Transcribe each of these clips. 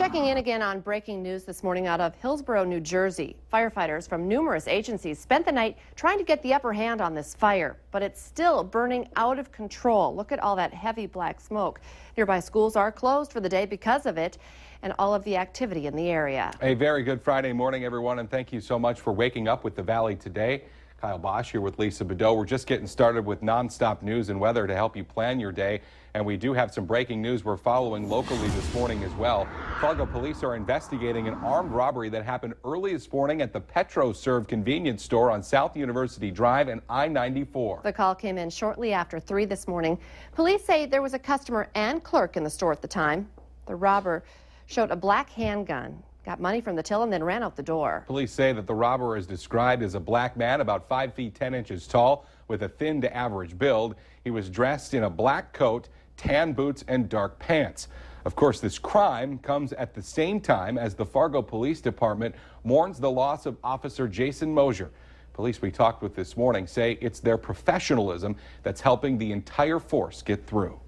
Checking in again on breaking news this morning out of Hillsborough, New Jersey. Firefighters from numerous agencies spent the night trying to get the upper hand on this fire, but it's still burning out of control. Look at all that heavy black smoke. Nearby schools are closed for the day because of it and all of the activity in the area. A very good Friday morning, everyone, and thank you so much for waking up with the Valley today. Kyle Bosch here with Lisa Bedeau. We're just getting started with nonstop news and weather to help you plan your day. And we do have some breaking news we're following locally this morning as well. Fargo police are investigating an armed robbery that happened early this morning at the Petro-Serve convenience store on South University Drive and I-94. The call came in shortly after 3 this morning. Police say there was a customer and clerk in the store at the time. The robber showed a black handgun, got money from the till, and then ran out the door. Police say that the robber is described as a black man about 5 feet 10 inches tall with a thin to average build. He was dressed in a black coat, tan boots, and dark pants. Of course, this crime comes at the same time as the Fargo Police Department mourns the loss of Officer Jason Mosier. Police we talked with this morning say it's their professionalism that's helping the entire force get through.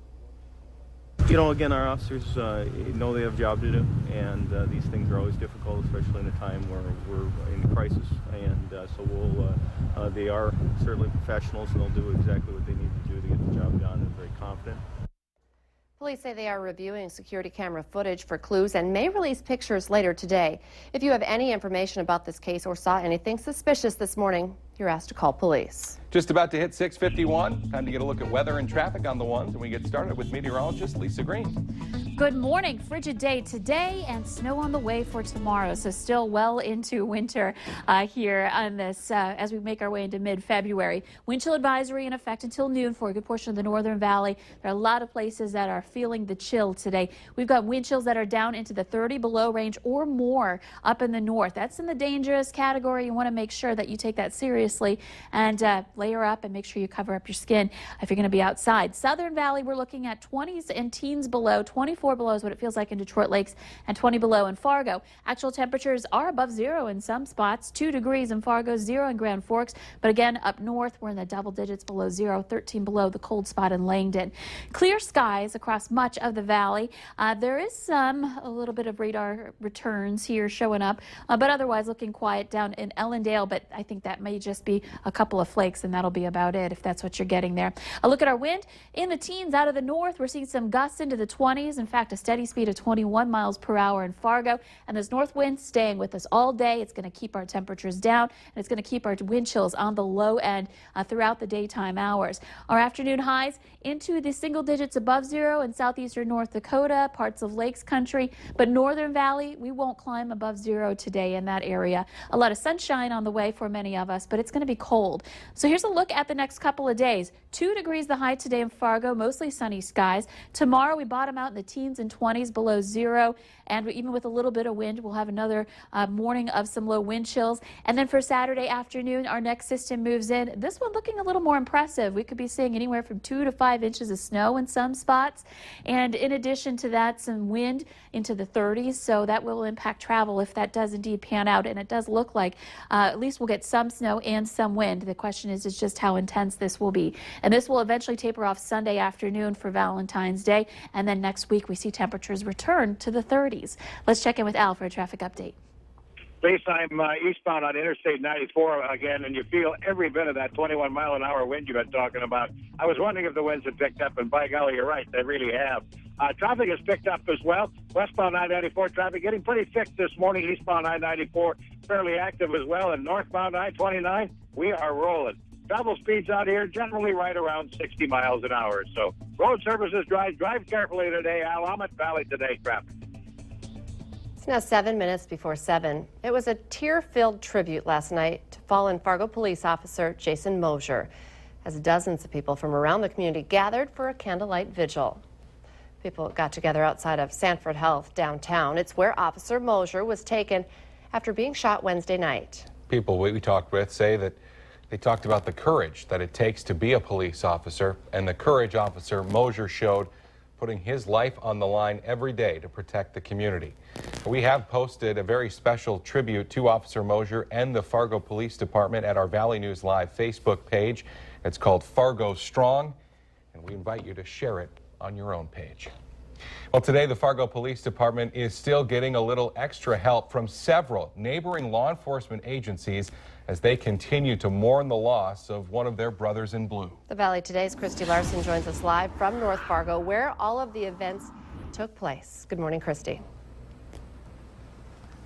You know, again, our officers know they have a job to do, and these things are always difficult, especially in a time where we're in crisis. And they are certainly professionals, and they'll do exactly what they need to do to get the job done. I'm very confident. Police say they are reviewing security camera footage for clues and may release pictures later today. If you have any information about this case or saw anything suspicious this morning, you're asked to call police. Just about to hit 6:51. Time to get a look at weather and traffic on the ones, and we get started with meteorologist Lisa Green. Good morning. Frigid day today and snow on the way for tomorrow. So still well into winter here on this as we make our way into mid-February. Wind chill advisory in effect until noon for a good portion of the Northern Valley. There are a lot of places that are feeling the chill today. We've got wind chills that are down into the 30 below range or more up in the north. That's in the dangerous category. You want to make sure that you take that seriously and layer up and make sure you cover up your skin if you're going to be outside. Southern Valley, we're looking at 20s and teens below. 24 below is what it feels like in Detroit Lakes and 20 below in Fargo. Actual temperatures are above zero in some spots. 2 degrees in Fargo, 0 in Grand Forks. But again, up north, we're in the double digits below zero, 13 below the cold spot in Langdon. Clear skies across much of the valley. There is a little bit of radar returns here showing up, but otherwise looking quiet down in Ellendale. But I think that may just be a couple of flakes, and that'll be about it if that's what you're getting there. A look at our wind in the teens out of the north. We're seeing some gusts into the 20s. In fact, a steady speed of 21 miles per hour in Fargo. And this north wind staying with us all day. It's going to keep our temperatures down, and it's going to keep our wind chills on the low end throughout the daytime hours. Our afternoon highs into the single digits above zero in southeastern North Dakota, parts of Lakes Country, but Northern Valley, we won't climb above zero today in that area. A lot of sunshine on the way for many of us, but it's going to be cold. So here's a look at the next couple of days. 2 degrees the high today in Fargo, mostly sunny skies. Tomorrow we bottom out in the teens and 20s below zero, and even with a little bit of wind, we'll have another morning of some low wind chills. And then for Saturday afternoon, our next system moves in. This one looking a little more impressive. We could be seeing anywhere from 2 to 5 inches of snow in some spots. And in addition to that, some wind into the 30s. So that will impact travel if that does indeed pan out. And it does look like at least we'll get some snow and some wind. The question is just how intense this will be. And this will eventually taper off Sunday afternoon for Valentine's Day. And then next week we see temperatures return to the 30s. Let's check in with Al for a traffic update. Lisa, I'm eastbound on Interstate 94 again, and you feel every bit of that 21-mile-an-hour wind you've been talking about. I was wondering if the winds had picked up, and by golly, you're right, they really have. Traffic has picked up as well. Westbound I-94 traffic getting pretty thick this morning. Eastbound I-94 fairly active as well, and northbound I-29, we are rolling. Travel speeds out here generally right around 60 miles an hour. So road services drive carefully today. Willamette Valley today traffic. It's now 7 minutes before 7. It was a tear-filled tribute last night to fallen Fargo police officer Jason Mosier, as dozens of people from around the community gathered for a candlelight vigil. People got together outside of Sanford Health downtown. It's where Officer Mosier was taken after being shot Wednesday night. People we talked with say that they talked about the courage that it takes to be a police officer, and the courage Officer Mosier showed putting his life on the line every day to protect the community. We have posted a very special tribute to Officer Mosier and the Fargo Police Department at our Valley News Live Facebook page. It's called Fargo Strong, and we invite you to share it on your own page. Well, today the Fargo Police Department is still getting a little extra help from several neighboring law enforcement agencies as they continue to mourn the loss of one of their brothers in blue. The Valley Today's Christy Larson joins us live from North Fargo, where all of the events took place. Good morning, Christy.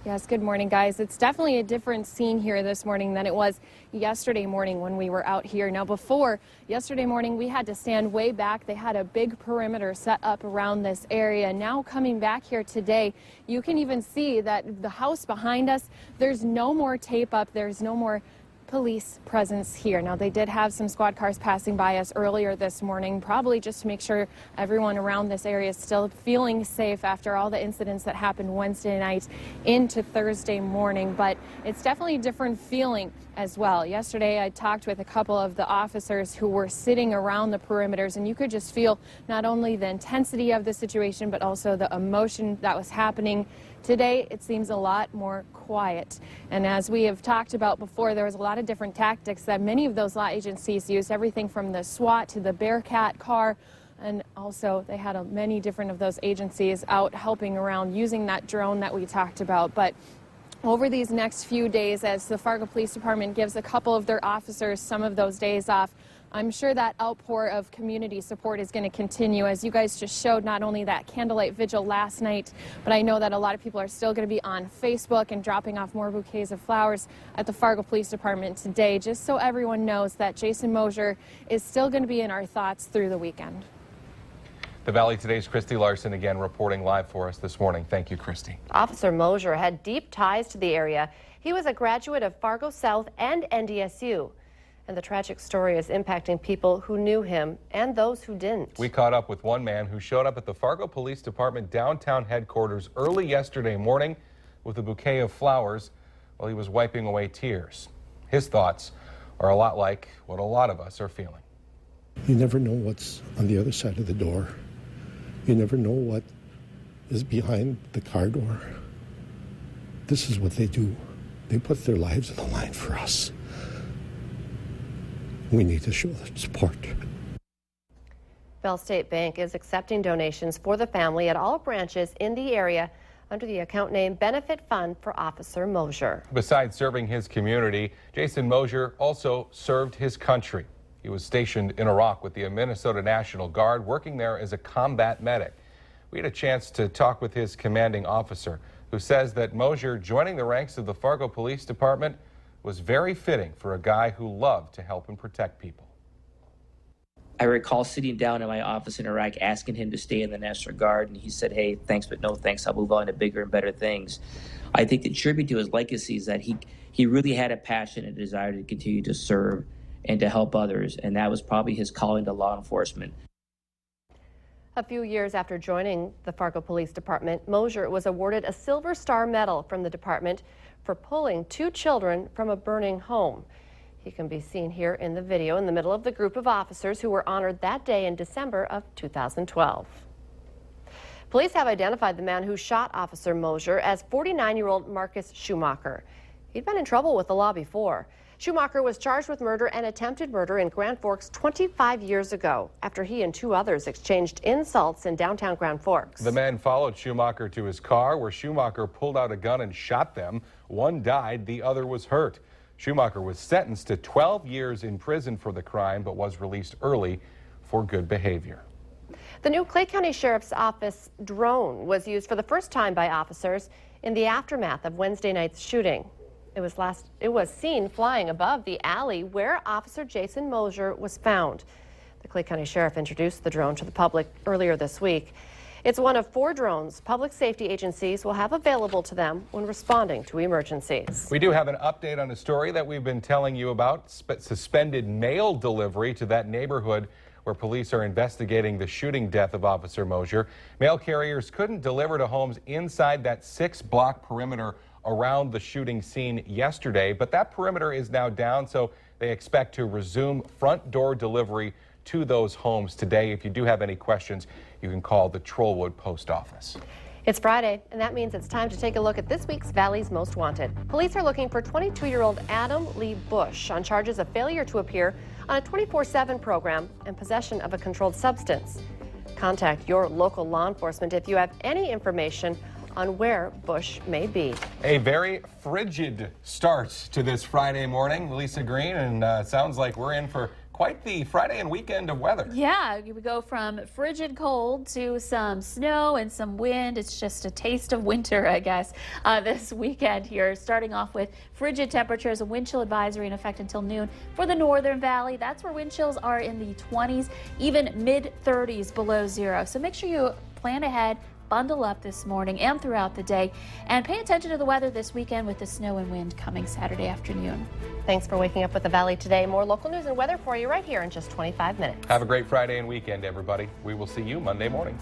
Yes, good morning, guys. It's definitely a different scene here this morning than it was yesterday morning when we were out here. Now, before yesterday morning, we had to stand way back. They had a big perimeter set up around this area. Now, coming back here today, you can even see that the house behind us, there's no more tape up. There's no more police presence here. Now, they did have some squad cars passing by us earlier this morning, probably just to make sure everyone around this area is still feeling safe after all the incidents that happened Wednesday night into Thursday morning. But it's definitely a different feeling as well. Yesterday, I talked with a couple of the officers who were sitting around the perimeters, and you could just feel not only the intensity of the situation, but also the emotion that was happening. Today, it seems a lot more quiet. And as we have talked about before, there was a lot of different tactics that many of those law agencies used, everything from the SWAT to the Bearcat car. And also, they had many different of those agencies out helping around using that drone that we talked about. But over these next few days, as the Fargo Police Department gives a couple of their officers some of those days off, I'm sure that outpour of community support is going to continue. As you guys just showed, not only that candlelight vigil last night, but I know that a lot of people are still going to be on Facebook and dropping off more bouquets of flowers at the Fargo Police Department today, just so everyone knows that Jason Mosier is still going to be in our thoughts through the weekend. The Valley Today's Christy Larson again reporting live for us this morning. Thank you, Christy. Officer Mosier had deep ties to the area. He was a graduate of Fargo South and NDSU. And the tragic story is impacting people who knew him and those who didn't. We caught up with one man who showed up at the Fargo Police Department downtown headquarters early yesterday morning with a bouquet of flowers while he was wiping away tears. His thoughts are a lot like what a lot of us are feeling. You never know what's on the other side of the door. You never know what is behind the car door. This is what they do. They put their lives on the line for us. We need to show that support. Bell State Bank is accepting donations for the family at all branches in the area under the account name Benefit Fund for Officer Mosier. Besides serving his community, Jason Mosier also served his country. He was stationed in Iraq with the Minnesota National Guard, working there as a combat medic. We had a chance to talk with his commanding officer, who says that Mosier joining the ranks of the Fargo Police Department was very fitting for a guy who loved to help and protect people. I recall sitting down in my office in Iraq asking him to stay in the National Guard, and he said, "Hey, thanks, but no thanks. I'll move on to bigger and better things." I think the tribute to his legacy is that he really had a passion and desire to continue to serve and to help others, and that was probably his calling to law enforcement. A few years after joining the Fargo Police Department, Mosier was awarded a Silver Star Medal from the department for pulling 2 children from a burning home. He can be seen here in the video in the middle of the group of officers who were honored that day in December of 2012. Police have identified the man who shot Officer Mosier as 49-year-old Marcus Schumacher. He'd been in trouble with the law before. Schumacher was charged with murder and attempted murder in Grand Forks 25 years ago after he and 2 others exchanged insults in downtown Grand Forks. The men followed Schumacher to his car, where Schumacher pulled out a gun and shot them. One died, the other was hurt. Schumacher was sentenced to 12 years in prison for the crime, but was released early for good behavior. The new Clay County Sheriff's Office drone was used for the first time by officers in the aftermath of Wednesday night's shooting. It was seen flying above the alley where Officer Jason Mosier was found. The Clay County Sheriff introduced the drone to the public earlier this week. It's one of 4 drones public safety agencies will have available to them when responding to emergencies. We do have an update on a story that we've been telling you about, suspended mail delivery to that neighborhood where police are investigating the shooting death of Officer Mosier. Mail carriers couldn't deliver to homes inside that 6-block perimeter around the shooting scene yesterday, but that perimeter is now down, so they expect to resume front door delivery to those homes today. If you do have any questions, you can call the Trollwood Post Office. It's Friday, and that means it's time to take a look at this week's Valley's Most Wanted. Police are looking for 22-year-old Adam Lee Bush on charges of failure to appear on a 24/7 program and possession of a controlled substance. Contact your local law enforcement if you have any information on where Bush may be. A very frigid start to this Friday morning, Lisa Green, and sounds like we're in for quite the Friday and weekend of weather. Yeah, we go from frigid cold to some snow and some wind. It's just a taste of winter, I guess, this weekend here. Starting off with frigid temperatures, a wind chill advisory in effect until noon for the Northern Valley. That's where wind chills are in the 20s, even mid-30s below zero. So make sure you plan ahead. Bundle up this morning and throughout the day, and pay attention to the weather this weekend with the snow and wind coming Saturday afternoon. Thanks for waking up with the Valley today. More local news and weather for you right here in just 25 minutes. Have a great Friday and weekend, everybody. We will see you Monday morning.